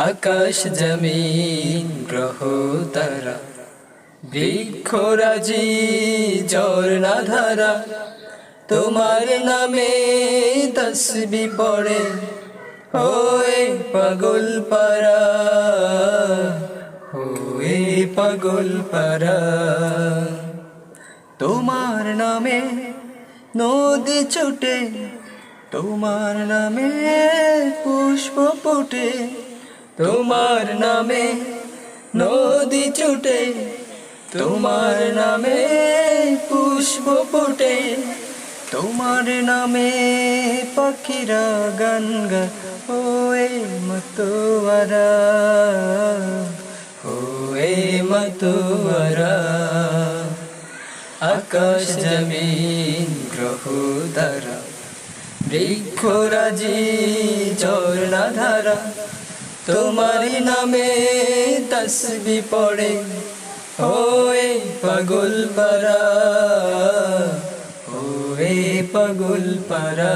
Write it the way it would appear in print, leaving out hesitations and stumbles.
আকাশ জমিন গ্রহ তারা বৃক্ষরাজি ঝর্ণা ধারা তোমার নামে তসবি পড়ে ওয়ে পাগল পারা, ওয়ে পাগল পারা। তোমার নামে নদী ছুটে, তোমার নামে পুষ্প ফুটে, তোমার নামে নদী ছুটে, তোমার নামে পুষ্প ফুটে, তোমার নামে পাখিরা গান গায় ওয়ে মতোয়ারা, ওয়ে মতোয়ারা। আকাশ জমিন গ্রহ তারা বৃক্ষরাজি ঝর্ণা ধারা তোমার নামে তসবি পড়ে ওয়ে পাগল পারা, ওয়ে পাগল পারা।